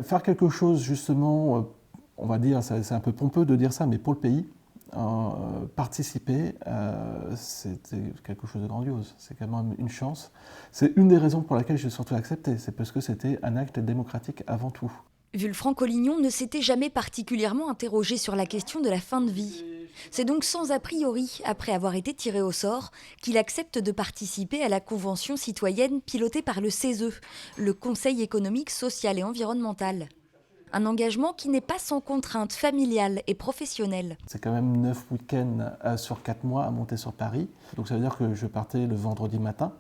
Faire quelque chose justement, on va dire, c'est un peu pompeux de dire ça, mais pour le pays, participer, c'était quelque chose de grandiose. C'est quand même une chance. C'est une des raisons pour laquelle j'ai surtout accepté. C'est parce que c'était un acte démocratique avant tout. Wulfran Collignon ne s'était jamais particulièrement interrogé sur la question de la fin de vie. C'est donc sans a priori, après avoir été tiré au sort, qu'il accepte de participer à la Convention citoyenne pilotée par le CESE, le Conseil économique, social et environnemental. Un engagement qui n'est pas sans contrainte familiale et professionnelle. C'est quand même 9 week-ends sur 4 mois à monter sur Paris. Donc ça veut dire que je partais le vendredi matin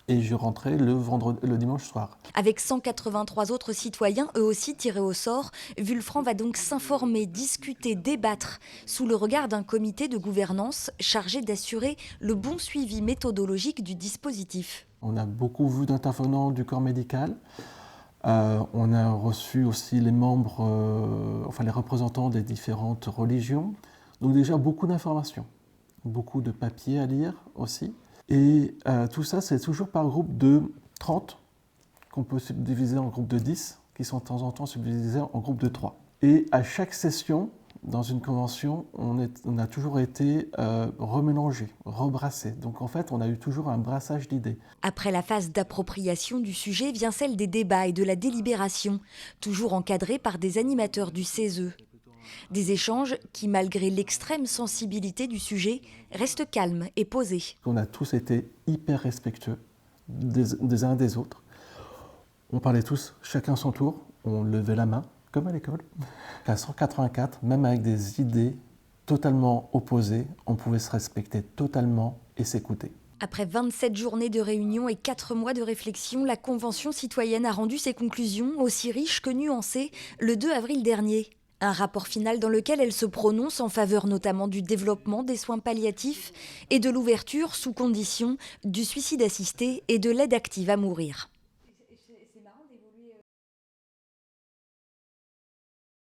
et je rentrais le dimanche soir. Avec 183 autres citoyens, eux aussi tirés au sort, Wulfran va donc s'informer, discuter, débattre, sous le regard d'un comité de gouvernance chargé d'assurer le bon suivi méthodologique du dispositif. On a beaucoup vu d'intervenants du corps médical. On a reçu aussi les membres, les représentants des différentes religions. Donc déjà beaucoup d'informations, beaucoup de papiers à lire aussi. Et tout ça, c'est toujours par groupe de 30, qu'on peut subdiviser en groupe de 10, qui sont de temps en temps subdivisés en groupe de 3. Et à chaque session, dans une convention, on a toujours été remélangé, rebrassé. Donc en fait, on a eu toujours un brassage d'idées. Après la phase d'appropriation du sujet vient celle des débats et de la délibération, toujours encadrée par des animateurs du CESE. Des échanges qui, malgré l'extrême sensibilité du sujet, restent calmes et posés. On a tous été hyper respectueux des uns des autres. On parlait tous, chacun son tour, on levait la main, comme à l'école. À 184, même avec des idées totalement opposées, on pouvait se respecter totalement et s'écouter. Après 27 journées de réunion et 4 mois de réflexion, la Convention citoyenne a rendu ses conclusions, aussi riches que nuancées, le 2 avril dernier. Un rapport final dans lequel elle se prononce en faveur notamment du développement des soins palliatifs et de l'ouverture, sous condition, du suicide assisté et de l'aide active à mourir.